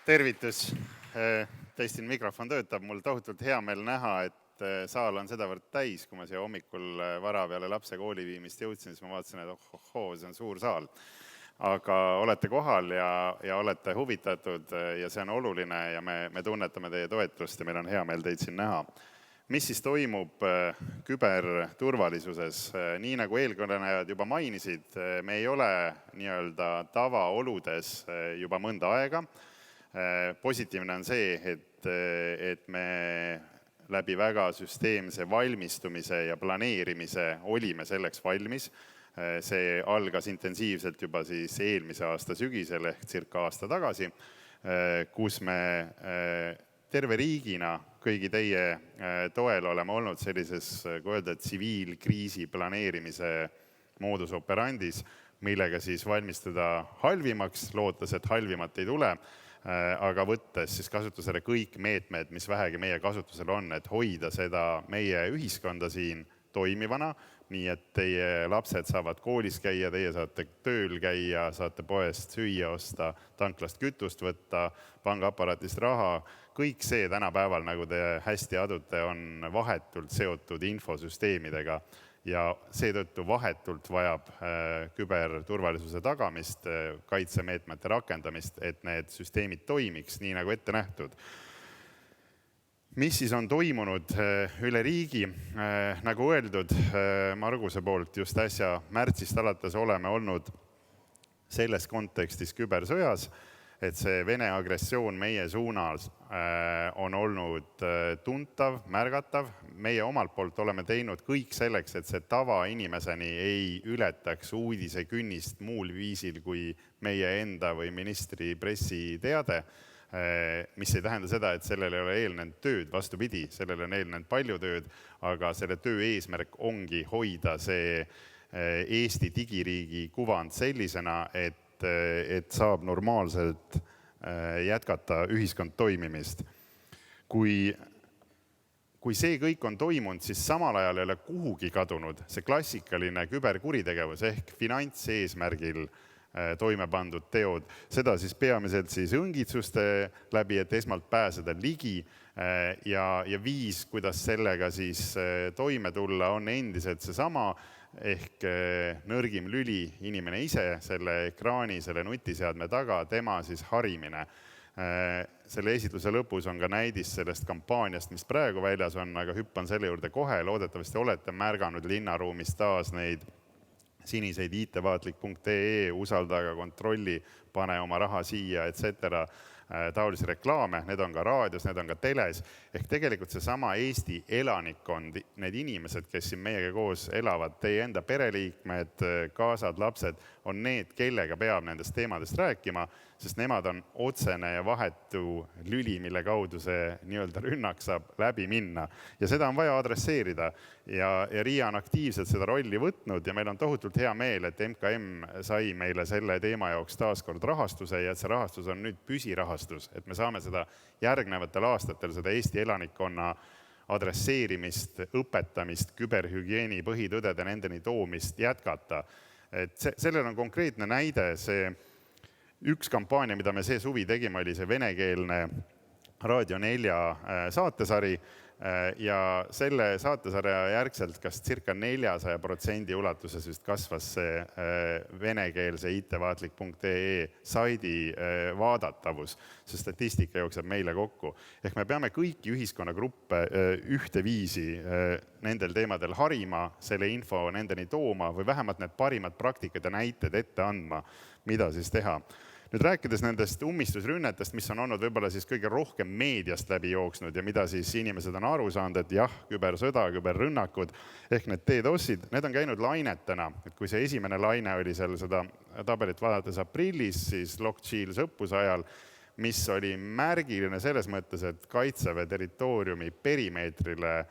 Tervitus. Testin mikrofon töötab. Mul tohutult hea meel näha, et saal on sedavõrd täis. Kui ma siia hommikul vara peale lapse kooli viimist jõudsin, siis ma vaatasin, et see on suur saal. Aga olete kohal ja olete huvitatud ja see on oluline ja me tunnetame teie toetust ja meil on hea meel teid siin näha. Mis siis toimub küberturvalisuses? Nii nagu eelkõnelejad juba mainisid, me ei ole nii-öelda tavaoludes juba mõnda aega. Positiivne on see, et me läbi väga süsteemse valmistumise ja planeerimise olime selleks valmis. See algas intensiivselt juba siis eelmise aasta sügisel ehk circa aasta tagasi, kus me terve riigina kõigi teie toel oleme olnud sellises, kui öelda, tsiviilkriisi planeerimise moodus operandis, millega siis valmistuda halvimaks, lootes, et halvimat ei tule, aga võttes siis kasutusele kõik meetmed, mis vähegi meie kasutusel on, et hoida seda meie ühiskonda siin toimivana, nii et teie lapsed saavad koolis käia, teie saate tööl käia, saate poest süüa osta, tanklast kütust võtta, pangaaparaatist raha. Kõik see tänapäeval, nagu te hästi adute, on vahetult seotud infosüsteemidega ja seetõttu vahetult vajab küberturvalisuse tagamist, kaitsemeetmete rakendamist, et need süsteemid toimiks nii nagu ette nähtud. Mis siis on toimunud üle riigi? Nagu öeldud, Marguse poolt just äsja märtsist alates oleme olnud selles kontekstis kübersõjas, et see Vene agressioon meie suunas on olnud tuntav, märgatav. Meie omalt poolt oleme teinud kõik selleks, et see tavainimeseni ei ületaks uudise künnist muul viisil kui meie enda või ministri pressiteade, mis ei tähenda seda, et sellel ei ole eelnenud tööd, vastupidi, sellel on eelnenud palju tööd, aga selle töö eesmärk ongi hoida see Eesti digiriigi kuvand sellisena, et saab normaalselt jätkata ühiskond toimimist. Kui see kõik on toimunud, siis samal ajal ei ole kuhugi kadunud see klassikaline küberkuritegevus ehk finantseesmärgil toime pandud teod. Seda siis peamiselt siis õngitsuste läbi, et esmalt pääseda ligi ja viis, kuidas sellega siis toime tulla, on endiselt seesama ehk nõrgim lüli inimene ise, selle ekraani, selle nutiseadme taga, tema siis harimine. Selle esitluse lõpus on ka näidis sellest kampaaniast, mis praegu väljas on, aga hüppan selle juurde kohe. Loodetavasti olete märganud linnaruumis taas neid siniseid itvaatlik.ee, usaldaga kontrolli, pane oma raha siia, etc. Taolisi reklaame, need on ka raadios, need on ka teles. Ehk tegelikult seesama Eesti elanikkond, need inimesed, kes siin meiega koos elavad, teie enda pereliikmed, kaasad, lapsed, on need, kellega peab nendest teemadest rääkima, sest nemad on otsene ja vahetu lüli, mille kaudu see nii-öelda rünnak saab läbi minna. Ja seda on vaja adresseerida ja RIA on aktiivselt seda rolli võtnud ja meil on tohutult hea meel, et MKM sai meile selle teema jaoks taaskord rahastuse ja et see rahastus on nüüd püsirahastus, et me saame seda järgnevatel aastatel, seda Eesti elanikkonna adresseerimist, õpetamist, küberhügieeni põhitõdede nendeni toomist jätkata. Et sellel on konkreetne näide, see üks kampaania, mida me see suvi tegime, oli see venekeelne Raadio 4 saatesari ja selle saatesarja järgselt kas circa 400% ulatuses vist kasvas see venekeelse itvaatlik.ee saidi vaadatavus, see statistika jookseb meile kokku. Ehk me peame kõiki ühiskonnagruppe ühteviisi nendel teemadel harima, selle info nendeni tooma või vähemalt need parimad praktikad ja näited ette andma, mida siis teha. Nüüd rääkides nendest ummistusrünnetest, mis on olnud võib-olla siis kõige rohkem meediast läbi jooksnud ja mida siis inimesed on aru saanud, et jah, kübersõda, küberrünnakud ehk need DDoSid, need on käinud lainetena. Et kui see esimene laine oli seal seda tabelit vaadates aprillis, siis Lockchills õppuse ajal, mis oli märgiline selles mõttes, et Kaitseväe territooriumi perimeetrile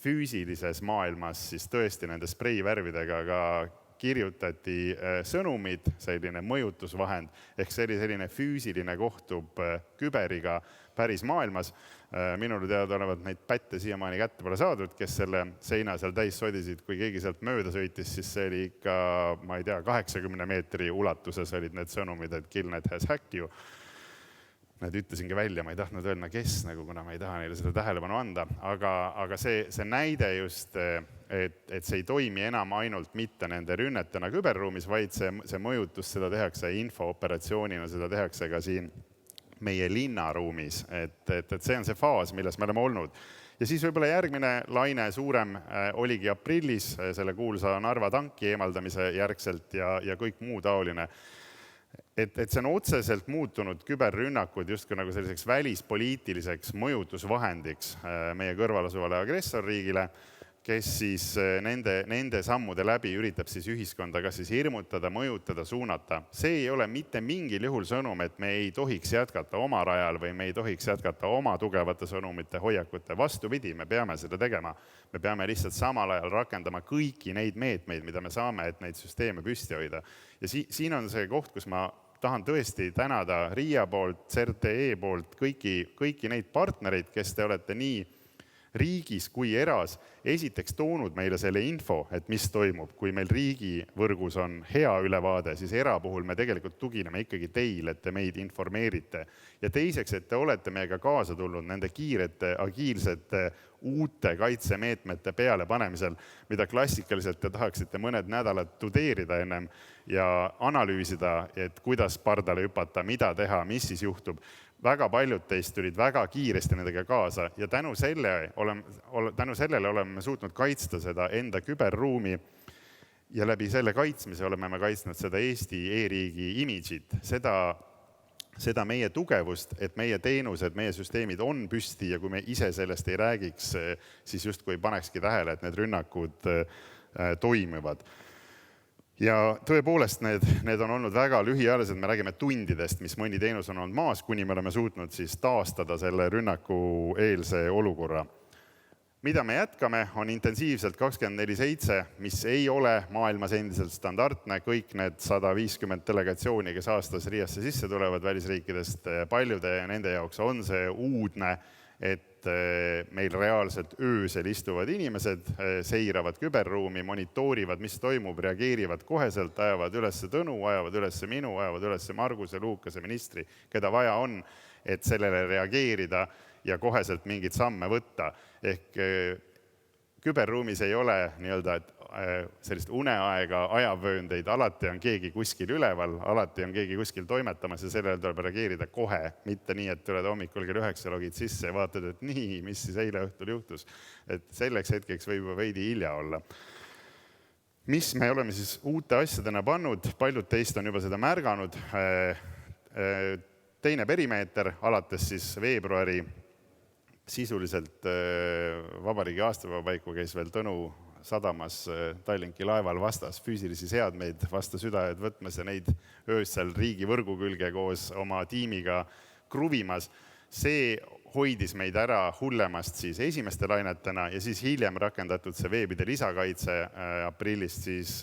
füüsilises maailmas siis tõesti nende spreivärvidega ka kirjutati sõnumid, selline mõjutusvahend, ehk selline füüsiline kohtub küberiga päris maailmas. Minule teada olevat neid pätte siiamaani kätte pole saadud, kes selle seina seal täis sodisid. Kui keegi sealt mööda sõitis, siis see oli ikka, ma ei tea, 80 meetri ulatuses olid need sõnumid, et Killnet has hacked you. Need ütlesingi välja, ma ei tahtnud öelda, kes, kuna ma ei taha neile seda tähelepanu anda, aga see näide just, et see ei toimi enam ainult mitte nende rünnetena küberruumis, vaid see mõjutus, seda tehakse infooperatsioonina, seda tehakse ka siin meie linnaruumis, et see on see faas, milles me oleme olnud. Ja siis võib-olla järgmine laine suurem oligi aprillis selle kuulsa Narva tanki eemaldamise järgselt ja kõik muu taoline. Et see on otseselt muutunud küberrünnakud justkui nagu selliseks välispoliitiliseks mõjutusvahendiks meie kõrvalasuvale agressorriigile, kes siis nende sammude läbi üritab siis ühiskonda kas siis hirmutada, mõjutada, suunata. See ei ole mitte mingil juhul sõnum, et me ei tohiks jätkata oma rajal või me ei tohiks jätkata oma tugevate sõnumite, hoiakute. Vastupidi, me peame seda tegema. Me peame lihtsalt samal ajal rakendama kõiki neid meetmeid, mida me saame, et neid süsteeme püsti hoida. Ja siin on see koht, kus ma tahan tõesti tänada RIA poolt, CERTE poolt, kõiki neid partnereid, kes te olete nii riigis kui eras esiteks toonud meile selle info, et mis toimub. Kui meil riigi võrgus on hea ülevaade, siis era puhul me tegelikult tugineme ikkagi teil, et te meid informeerite. Ja teiseks, et te olete meiega kaasa tulnud nende kiirete, agiilsete, uute kaitsemeetmete peale panemisel, mida klassikaliselt te tahaksite mõned nädalad tudeerida ennem ja analüüsida, et kuidas pardale hüpata, mida teha, mis siis juhtub. Väga paljud teist tulid väga kiiresti nendega kaasa ja tänu sellele oleme suutnud kaitsta seda enda küberruumi ja läbi selle kaitsmise oleme me kaitsnud seda Eesti e-riigi imidžit, seda meie tugevust, et meie teenused, meie süsteemid on püsti ja kui me ise sellest ei räägiks, siis justkui panekski tähele, et need rünnakud toimivad. Ja tõepoolest need on olnud väga lühiajalised, me räägime tundidest, mis mõni teenus on olnud maas, kuni me oleme suutnud siis taastada selle rünnaku eelse olukorra. Mida me jätkame, on intensiivselt 24/7, mis ei ole maailmas endiselt standardne. Kõik need 150 delegatsiooni, kes aastas RIAsse sisse tulevad välisriikidest, paljude nende jaoks on see uudne, et meil reaalselt öösel istuvad inimesed, seiravad küberruumi, monitoorivad, mis toimub, reageerivad koheselt, ajavad üles Tõnu, ajavad üles minu, ajavad üles Marguse, Luukase, ministri, keda vaja on, et sellele reageerida ja koheselt mingid samme võtta. Ehk küberruumis ei ole sellist uneaega, ajavööndeid, alati on keegi kuskil üleval, alati on keegi kuskil toimetamas ja sellele tuleb reageerida kohe, mitte nii, et tuled hommikul kell 9 logid sisse ja vaatad, et nii, mis siis eile õhtul juhtus. Et selleks hetkeks võib veidi hilja olla. Mis me oleme siis uute asjadena pannud, paljud teist on juba seda märganud. Teine perimeeter, alates siis veebruari sisuliselt vabariigi aastapäeva paiku käis veel Tõnu sadamas Tallinki laeval vastas füüsilisi seadmeid vasta südaööd võtmas ja neid öösel riigi võrgu külge koos oma tiimiga kruvimas. See hoidis meid ära hullemast siis esimeste lainetena ja siis hiljem rakendatud see veebide lisakaitse aprillist siis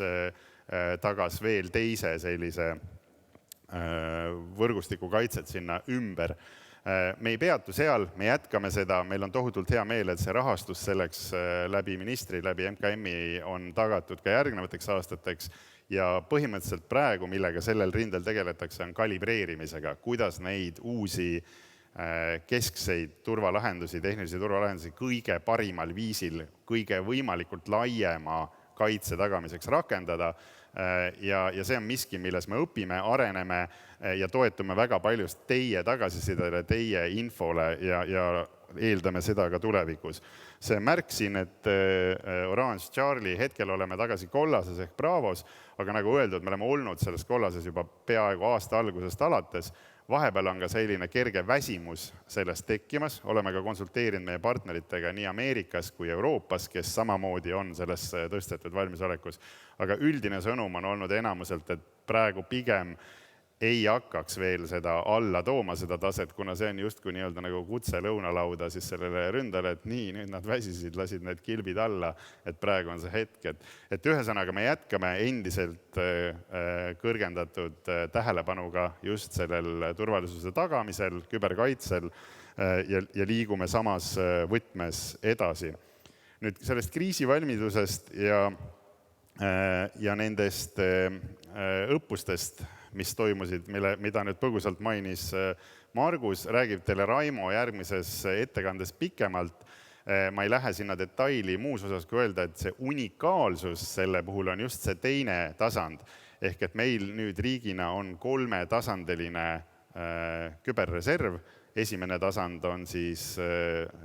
tagas veel teise sellise võrgustiku kaitset sinna ümber. Me ei peatu seal, me jätkame seda, meil on tohutult hea meel, et see rahastus selleks läbi ministri, läbi MKM-i on tagatud ka järgnevateks aastateks ja põhimõtteliselt praegu, millega sellel rindel tegeletakse, on kalibreerimisega, kuidas neid uusi keskseid turvalahendusi, tehnilisi turvalahendusi kõige parimal viisil, kõige võimalikult laiema kaitse tagamiseks rakendada. Ja see on miski, milles me õpime, areneme ja toetume väga paljust teie tagasisidele, teie infole ja eeldame seda ka tulevikus. See märk siin, et Orange Charlie hetkel oleme tagasi kollases ehk Bravos, aga nagu öeldud, me oleme olnud selles kollases juba peaaegu aasta algusest alates. Vahepeal on ka selline kerge väsimus sellest tekkimas. Oleme ka konsulteerinud meie partneritega nii Ameerikas kui Euroopas, kes samamoodi on selles tõstetud valmisolekus. Aga üldine sõnum on olnud enamuselt, et praegu pigem ei hakkaks veel seda alla tooma seda taset, kuna see on justkui nii-öelda nagu kutse lõunalauda siis sellele ründale, et nii, nüüd nad väsisid, lasid need kilbid alla, et praegu on see hetk. Et ühesõnaga me jätkame endiselt kõrgendatud tähelepanuga just sellel turvalisuse tagamisel, küberkaitsel ja liigume samas võtmes edasi. Nüüd sellest kriisivalmidusest ja nendest õppustest, mis toimusid, mida nüüd põgusalt mainis Margus, räägib teile Raimo järgmises ettekandes pikemalt. Ma ei lähe sinna detaili muus osas, kui öelda, et see unikaalsus selle puhul on just see teine tasand. Ehk et meil nüüd riigina on 3-tasandeline küberreserv. Esimene tasand on siis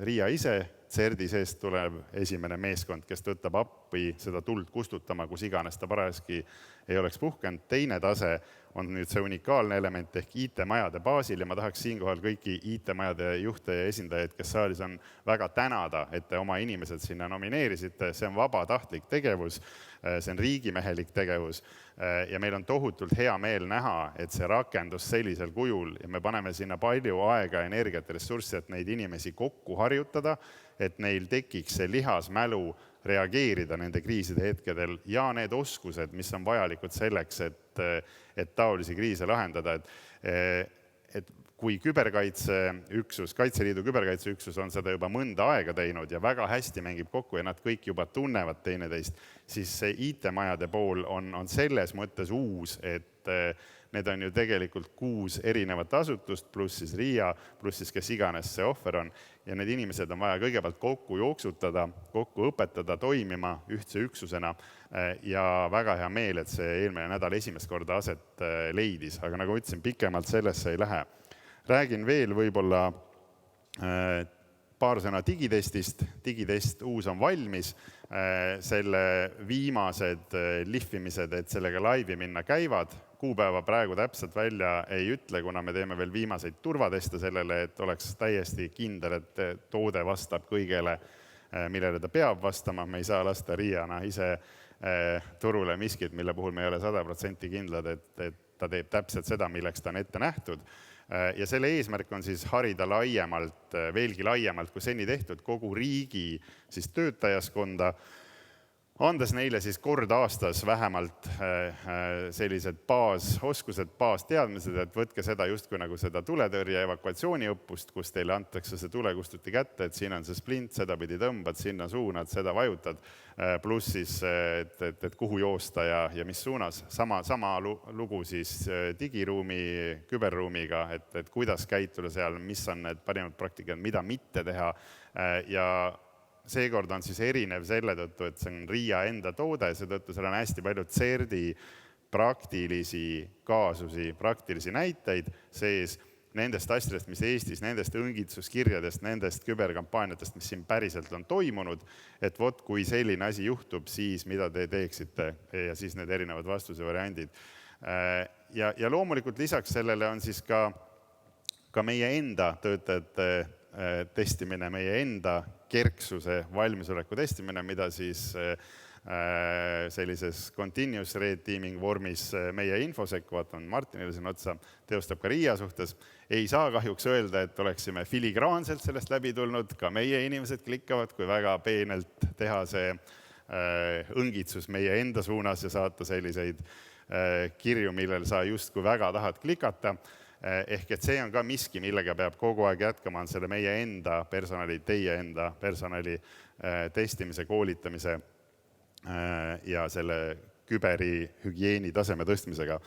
RIA ise, CERD-i seest tuleb esimene meeskond, kes võtab appi seda tuld kustutama, kus iganes ta parajaski ei oleks puhkenud. Teine tase on nüüd see unikaalne element ehk IT-majade baasil ja ma tahaks siinkohal kõiki IT-majade juhte ja esindajaid, kes saalis on, väga tänada, et te oma inimesed sinna nomineerisite. See on vabatahtlik tegevus, see on riigimehelik tegevus ja meil on tohutult hea meel näha, et see rakendus sellisel kujul ja me paneme sinna palju aega, energiat ja ressurssi, et neid inimesi kokku harjutada, et neil tekiks see lihasmälu reageerida nende kriiside hetkedel ja need oskused, mis on vajalikud selleks, et taolisi kriise lahendada. Et kui küberkaitseüksus, Kaitseliidu küberkaitseüksus on seda juba mõnda aega teinud ja väga hästi mängib kokku ja nad kõik juba tunnevad teineteist, siis see IT-majade pool on selles mõttes uus, et need on ju tegelikult 6 erinevat asutust, pluss siis RIA, pluss siis kes iganes see ohver on. Ja need inimesed on vaja kõigepealt kokku jooksutada, kokku õpetada, toimima ühtse üksusena ja väga hea meel, et see eelmine nädal esimest korda aset leidis. Aga nagu ütlesin, pikemalt sellesse ei lähe. Räägin veel võib-olla paar sõna digitestist. Digitest uus on valmis. Selle viimased lihvimised, et sellega laivi minna, käivad. Kuupäeva praegu täpselt välja ei ütle, kuna me teeme veel viimaseid turvateste sellele, et oleks täiesti kindel, et toode vastab kõigele, millele ta peab vastama. Me ei saa lasta RIA-na ise turule miskit, mille puhul me ei ole 100% kindlad, et ta teeb täpselt seda, milleks ta on ette nähtud. Ja selle eesmärk on siis harida laiemalt, veelgi laiemalt kui seni tehtud kogu riigi siis töötajaskonda, andes neile siis kord aastas vähemalt sellised baasoskused, baasteadmised, et võtke seda justkui nagu seda tuletõrje evakuatsiooniõppust, kus teile antakse see tulekustuti kätte, et siin on see splint, seda pidi tõmbad, sinna suunad, seda vajutad, pluss siis, et kuhu joosta ja mis suunas. Sama lugu siis digiruumi, küberruumiga, et kuidas käituda seal, mis on need parimad praktikad, mida mitte teha ja seekord on siis erinev selle tõttu, et see on RIA enda toode, seetõttu seal on hästi palju CERD-i praktilisi kaasusi, praktilisi näiteid sees nendest asjadest, mis Eestis, nendest õngitsuskirjadest, nendest küberkampaaniatest, mis siin päriselt on toimunud, et vot kui selline asi juhtub, siis mida te teeksite ja siis need erinevad vastuse variandid. Ja loomulikult lisaks sellele on siis ka meie enda töötajate testimine, meie enda kerksuse valmisoleku testimine, mida siis sellises continuous red teaming vormis meie infosek, vaatan Martinile siin otsa, teostab ka RIA suhtes. Ei saa kahjuks öelda, et oleksime filigraanselt sellest läbi tulnud, ka meie inimesed klikkavad, kui väga peenelt teha see õngitsus meie enda suunas ja saata selliseid kirju, millel sa justkui väga tahad klikata. Ehk et see on ka miski, millega peab kogu aeg jätkama, on selle meie enda personali, teie enda personali testimise, koolitamise ja selle küberi hügieeni taseme tõstmisega.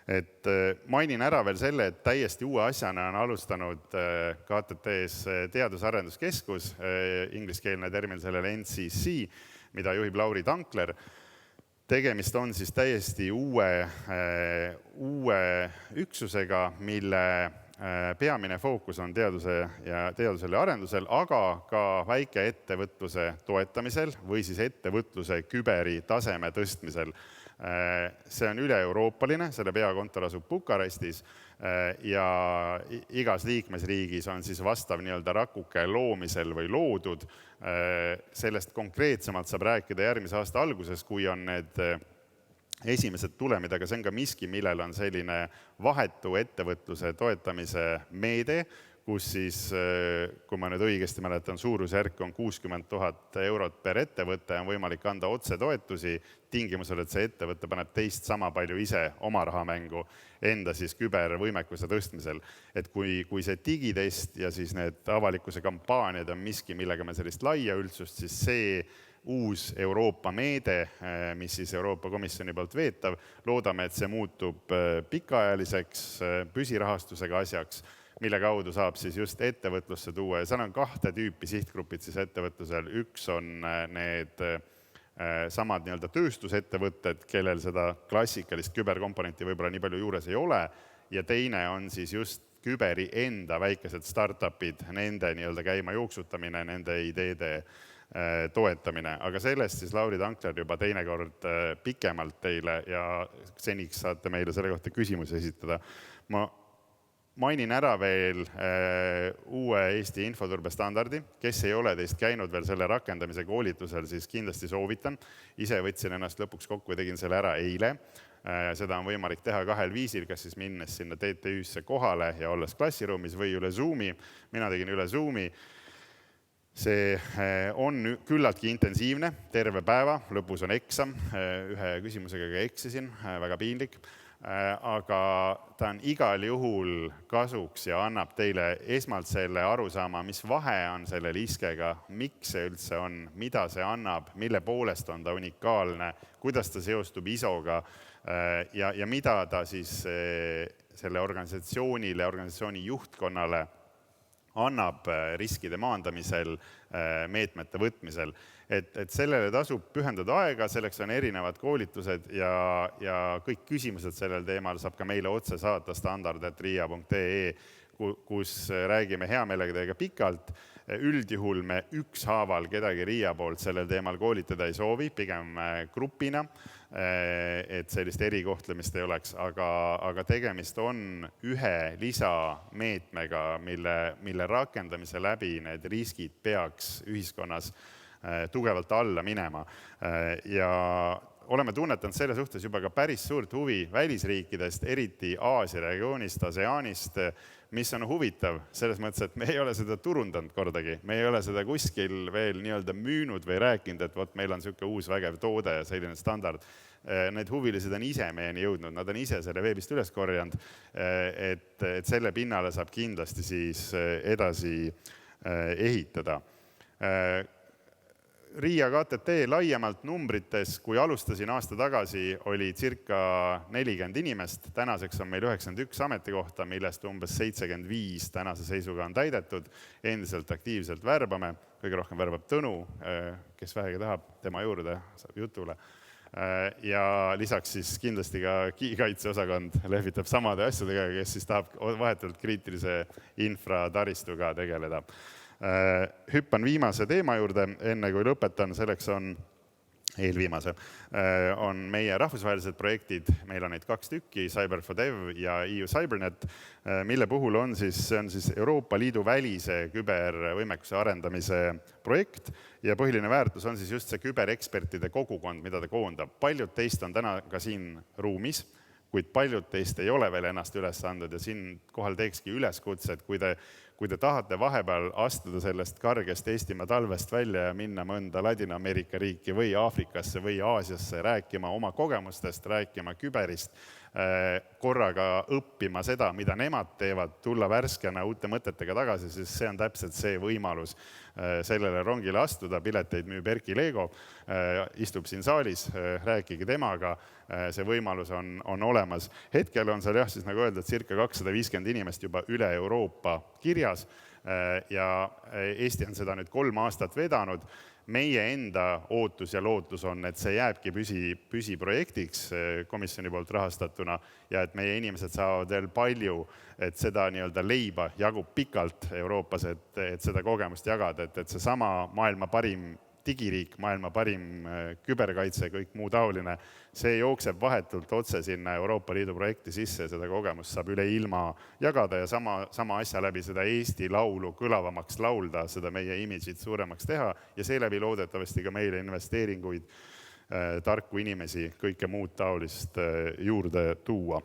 Et mainin ära veel selle, et täiesti uue asjana on alustanud KTT-s Teadus-arenduskeskus, ingliskeelne termin sellele NCC, mida juhib Lauri Tankler. Tegemist on siis täiesti uue üksusega, mille peamine fookus on teadusel ja arendusel, aga ka väikeettevõtluse toetamisel või siis ettevõtluse küberi taseme tõstmisel. See on üle-euroopaline, selle peakontor asub Bukarestis ja igas liikmesriigis on siis vastav nii-öelda rakuke loomisel või loodud. Sellest konkreetsemalt saab rääkida järgmise aasta alguses, kui on need esimesed tulemid, aga see on ka miski, millel on selline vahetu ettevõtluse toetamise meede, kus siis, kui ma nüüd õigesti mäletan, suurusjärk on 60 000 eurot per ettevõte, on võimalik anda otsetoetusi tingimusel, et see ettevõte paneb teist sama palju ise oma rahamängu enda siis kübervõimekuse tõstmisel. Et kui see digitest ja siis need avalikkuse kampaaniad on miski, millega me sellist laia üldsust, siis see uus Euroopa meede, mis siis Euroopa Komisjoni poolt veetav. Loodame, et see muutub pikaajaliseks püsirahastusega asjaks, mille kaudu saab siis just ettevõtlusse tuua. Ja seal on 2 tüüpi sihtgrupid siis ettevõtlusel. Üks on need samad nii-öelda tööstusettevõtted, kellel seda klassikalist küberkomponenti võib-olla nii palju juures ei ole, ja teine on siis just küberi enda väikesed startupid, nende nii-öelda käima jooksutamine, nende ideede toetamine. Aga sellest siis Lauri Tankler juba teinekord pikemalt teile ja seniks saate meile selle kohta küsimusi esitada. Ma mainin ära veel uue Eesti infoturbestandardi. Kes ei ole teist käinud veel selle rakendamise koolitusel, siis kindlasti soovitan. Ise võtsin ennast lõpuks kokku ja tegin selle ära eile. Seda on võimalik teha 2 viisil, kas siis minnes sinna TTÜ-sse kohale ja olles klassiruumis või üle Zoomi. Mina tegin üle Zoomi. See on küllaltki intensiivne, terve päeva, lõpus on eksam. Ühe küsimusega ka eksisin, väga piinlik. Aga ta on igal juhul kasuks ja annab teile esmalt selle arusaama, mis vahe on sellel iskega, miks see üldse on, mida see annab, mille poolest on ta unikaalne, kuidas ta seostub ISO-ga ja mida ta siis selle organisatsioonile, organisatsiooni juhtkonnale annab riskide maandamisel, meetmete võtmisel. Et sellele tasub pühendada aega, selleks on erinevad koolitused ja kõik küsimused sellel teemal saab ka meile otse saata standard@ria.ee, kus räägime hea meelega teiega pikalt. Üldjuhul me ükshaaval kedagi RIA poolt sellel teemal koolitada ei soovi, pigem grupina, et sellist erikohtlemist ei oleks, aga tegemist on ühe lisameetmega, mille rakendamise läbi need riskid peaks ühiskonnas tugevalt alla minema. Ja oleme tunnetanud selle suhtes juba ka päris suurt huvi välisriikidest, eriti Aasia regioonist, ASEANist, mis on huvitav selles mõttes, et me ei ole seda turundanud kordagi. Me ei ole seda kuskil veel nii-öelda müünud või rääkinud, et võt, meil on selline uus vägev toode ja selline standard. Need huvilised on ise meieni jõudnud, nad on ise selle veebist üles korjanud, et selle pinnale saab kindlasti siis edasi ehitada. RIA KTT laiemalt numbrites, kui alustasin aasta tagasi, oli circa 40 inimest. Tänaseks on meil 91 ametikohta, millest umbes 75 tänase seisuga on täidetud. Endiselt aktiivselt värbame. Kõige rohkem värbab Tõnu, kes vähegi tahab tema juurde, saab jutule. Ja lisaks siis kindlasti ka kaitseosakond lehvitab samade asjadega, kes siis tahab vahetult kriitilise infrataristuga tegeleda. Hüppan viimase teema juurde, enne kui lõpetan, selleks on eelviimase, on meie rahvusvahelised projektid, meil on neid 2 tükki, Cyber for Dev ja EU CyberNet, mille puhul on see on siis Euroopa Liidu välise kübervõimekuse arendamise projekt ja põhiline väärtus on siis just see küberekspertide kogukond, mida ta koondab. Paljud teist on täna ka siin ruumis, kuid paljud teist ei ole veel ennast üles andnud ja siin kohal teekski üleskutse, et kui te tahate vahepeal astuda sellest kargest Eestimaa talvest välja ja minna mõnda Ladina-Ameerika riiki või Aafrikasse või Aasiasse rääkima oma kogemustest, rääkima küberist, korraga õppima seda, mida nemad teevad, tulla värskena uute mõtetega tagasi, siis see on täpselt see võimalus sellele rongile astuda. Pileteid müüb Erki Lego, istub siin saalis, rääkige temaga, see võimalus on olemas. Hetkel on seal siis nagu öeldud, circa 250 inimest juba üle Euroopa kirjas ja Eesti on seda nüüd 3 aastat vedanud. Meie enda ootus ja lootus on, et see jääbki püsiprojektiks komisjoni poolt rahastatuna ja et meie inimesed saavad veel palju, et seda nii-öelda leiba jagub pikalt Euroopas, et seda kogemust jagada, et see sama maailma parim digiriik, maailma parim küberkaitse, kõik muu taoline, see jookseb vahetult otse sinna Euroopa Liidu projekti sisse ja seda kogemust saab üle ilma jagada ja sama asja läbi seda Eesti laulu kõlavamaks laulda, seda meie imidžit suuremaks teha ja seeläbi loodetavasti ka meile investeeringuid, tarku inimesi, kõike muud taolist juurde tuua.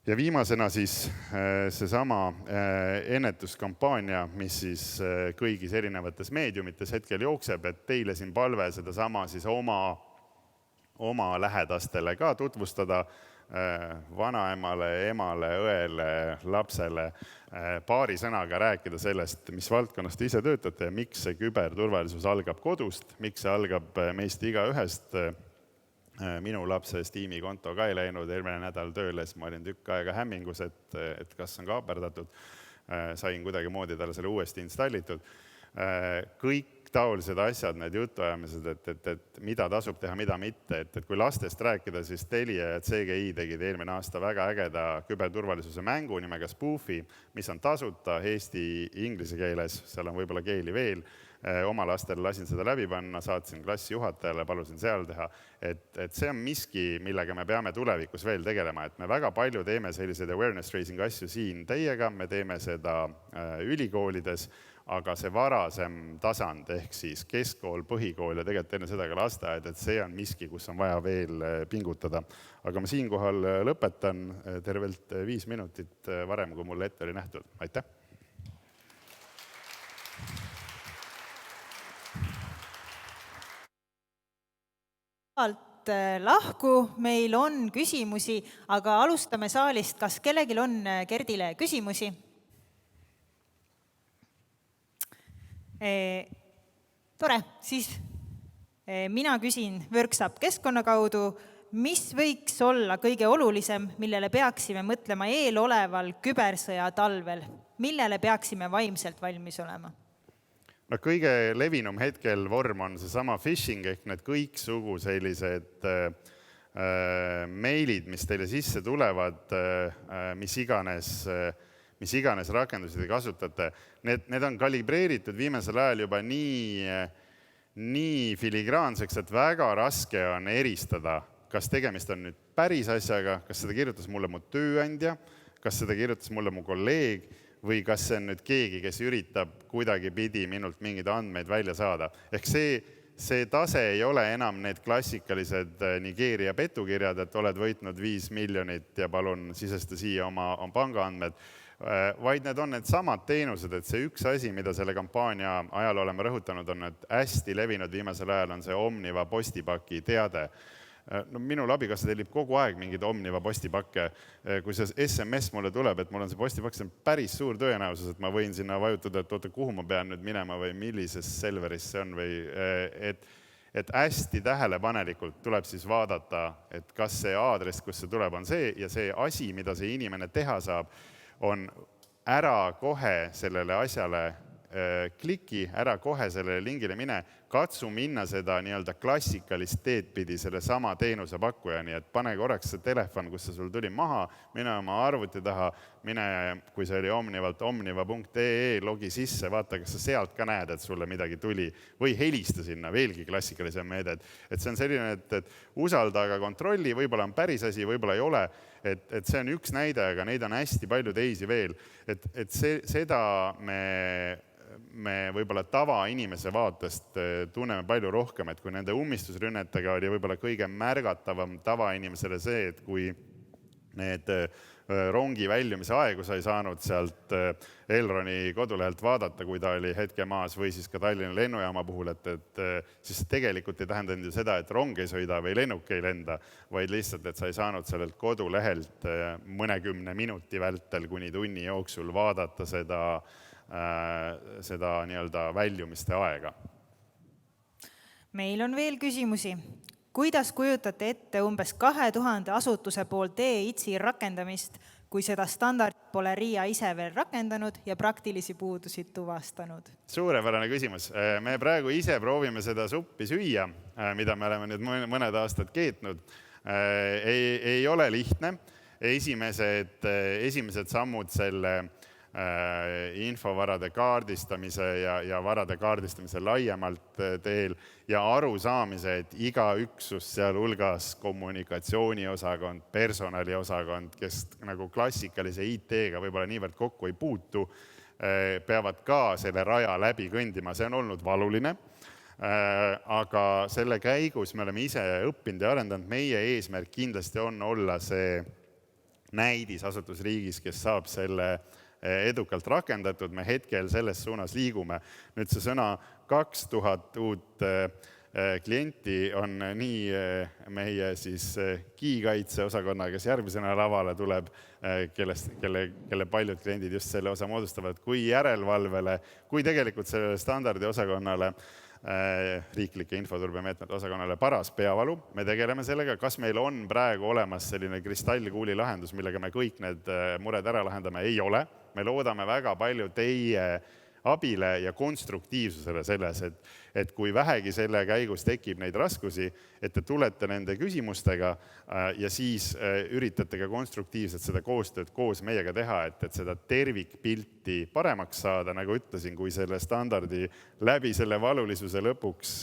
Ja viimasena siis seesama ennetuskampaania, mis siis kõigis erinevates meediumites hetkel jookseb, et teile siin palve seda sama siis oma lähedastele ka tutvustada. vanaemale, emale, õele, lapsele paari sõnaga rääkida sellest, mis valdkonnast te ise töötate ja miks see küberturvalisus algab kodust, miks see algab meist igaühest. Minu lapse Steam'i konto ka ei läinud eelmine nädal tööle, siis ma olin tükk aega hämmingus, et kas on kaaperdatud. Sain kuidagi moodi talle selle uuesti installitud. Kõik taolised asjad, need jutuajamised, et mida tasub teha, mida mitte. Et kui lastest rääkida, siis Telia ja CGI tegid eelmine aasta väga ägeda küberturvalisuse mängu nimega Spoofy, mis on tasuta eesti inglise keeles, seal on võib-olla keeli veel. Oma lastel lasin seda läbi panna, saatsin klassijuhatajale, palusin seal teha. Et see on miski, millega me peame tulevikus veel tegelema. Et me väga palju teeme selliseid awareness raising asju siin teiega, me teeme seda ülikoolides, aga see varasem tasand ehk siis keskkool, põhikool ja tegelikult enne seda ka lasteaed, et see on miski, kus on vaja veel pingutada. Aga ma siinkohal lõpetan tervelt 5 minutit varem, kui mulle ette oli nähtud. Aitäh! Lahku, meil on küsimusi, aga alustame saalist. Kas kellelgi on Gerdile küsimusi? Tore, siis mina küsin Workshop keskkonna kaudu, mis võiks olla kõige olulisem, millele peaksime mõtlema eeloleval kübersõja talvel? Millele peaksime vaimselt valmis olema? No, kõige levinum hetkel vorm on see sama phishing ehk need kõiksugu sellised meilid, mis teile sisse tulevad, mis iganes rakendusi te kasutate. Need on kalibreeritud viimasel ajal juba nii filigraanseks, et väga raske on eristada, kas tegemist on nüüd päris asjaga, kas seda kirjutas mulle mu tööandja, kas seda kirjutas mulle mu kolleeg, või kas see on nüüd keegi, kes üritab kuidagi pidi minult mingeid andmeid välja saada. Ehk see tase ei ole enam need klassikalised Nigeeria petukirjad, et oled võitnud 5 miljonit ja palun sisesta siia oma pangaandmed, vaid need on need samad teenused, et see üks asi, mida selle kampaania ajal oleme rõhutanud, on, et hästi levinud viimasel ajal on see Omniva postipaki teade. No, minul abikaasa tellib kogu aeg mingid Omniva postipakke. Kui see SMS mulle tuleb, et mul on see postipakk, see on päris suur tõenäosus, et ma võin sinna vajutada, et oota, kuhu ma pean nüüd minema või millises serveris see on. Et hästi tähelepanelikult tuleb siis vaadata, et kas see aadress, kus see tuleb, on see ja see asi, mida see inimene teha saab, on ära kohe sellele asjale kliki, ära kohe sellele lingile mine, katsu minna seda nii-öelda klassikalist teed pidi selle sama teenuse pakkujani, et pane korraks see telefon, kus see sul tuli maha, mine oma arvuti taha, mine, kui see oli Omnivalt, omniva.ee, logi sisse, vaata, kas sa sealt ka näed, et sulle midagi tuli, või helista sinna, veelgi klassikalisem meede. Et see on selline, et usalda, aga kontrolli, võib-olla on päris asi, võib-olla ei ole, et see on üks näide, aga neid on hästi palju teisi veel. Et seda me võib-olla tavainimese vaatest tunneme palju rohkem, et kui nende ummistusrünnetega oli võib-olla kõige märgatavam tavainimesele see, et kui need rongi väljumise aegu sai saanud sealt Elroni kodulehelt vaadata, kui ta oli hetke maas või siis ka Tallinna lennujaama puhul, et siis tegelikult ei tähendanud ju seda, et rong ei sõida või lennuk ei lenda, vaid lihtsalt, et sa ei saanud sellelt kodulehelt mõnekümne minuti vältel kuni tunni jooksul vaadata seda nii-öelda väljumiste aega. Meil on veel küsimusi. Kuidas kujutate ette umbes 2000 asutuse poolt e-ITSi rakendamist, kui seda standard pole RIA ise veel rakendanud ja praktilisi puudusid tuvastanud? Suurepärane küsimus. Me praegu ise proovime seda suppi süüa, mida me oleme nüüd mõned aastad keetnud. Ei ole lihtne. Esimesed sammud selle infovarade kaardistamise ja varade kaardistamise laiemalt teel ja arusaamise, et iga üksus, seal hulgas kommunikatsiooniosakond, personaliosakond, kes nagu klassikalise IT-ga võib-olla niivõrd kokku ei puutu, peavad ka selle raja läbi kõndima. See on olnud valuline, aga selle käigus me oleme ise õppinud ja arendanud. Meie eesmärk kindlasti on olla see näidisasutusriigis, kes saab selle edukalt rakendatud. Me hetkel selles suunas liigume. Nüüd see sõna 2000 uut klienti on nii meie siis kiikaitseosakonna, kes järgmisena lavale tuleb, kelle paljud kliendid just selle osa moodustavad, kui järelevalvele, kui tegelikult sellele standardiosakonnale, riiklike infoturbemeetmete osakonnale paras peavalu. Me tegeleme sellega, kas meil on praegu olemas selline kristallkuuli lahendus, millega me kõik need mured ära lahendame, ei ole. Me loodame väga palju teie abile ja konstruktiivsusele selles, et kui vähegi selle käigus tekib neid raskusi, et te tulete nende küsimustega ja siis üritate ka konstruktiivselt seda koostööd koos meiega teha, et seda tervikpilti paremaks saada, nagu ütlesin, kui selle standardi läbi selle valulisuse lõpuks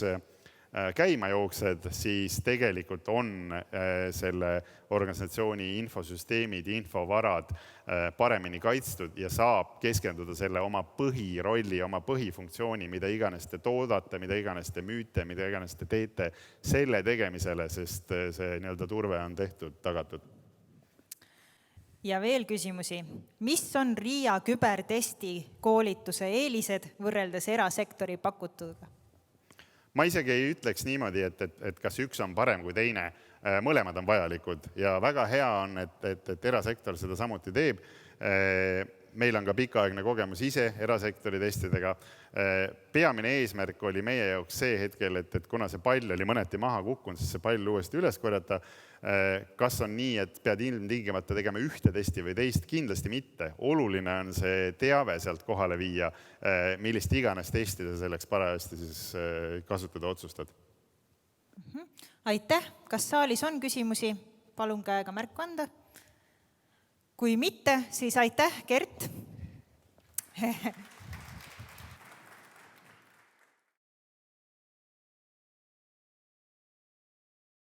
käima jooksed, siis tegelikult on selle organisatsiooni infosüsteemid, infovarad paremini kaitstud ja saab keskenduda selle oma põhirolli, oma põhifunktsiooni, mida iganes te toodate, mida iganes te müüte, mida iganes te teete, selle tegemisele, sest see nii-öelda turve on tehtud, tagatud. Ja veel küsimusi. Mis on RIA kübertesti koolituse eelised võrreldes erasektori pakutuga? Ma isegi ei ütleks niimoodi, et kas üks on parem kui teine. Mõlemad on vajalikud ja väga hea on, et erasektor seda samuti teeb. Meil on ka pikaaegne kogemus ise erasektori testidega. Peamine eesmärk oli meie jaoks see hetkel, et kuna see pall oli mõneti maha kukkunud, siis see pall uuesti üles korjata. Kas on nii, et pead ilmtingimata tegema ühte testi või teist? Kindlasti mitte. Oluline on see teave sealt kohale viia, millist iganes testi sa selleks parajasti siis kasutada otsustad. Aitäh! Kas saalis on küsimusi? Palun käega märku anda. Kui mitte, siis aitäh, Gert!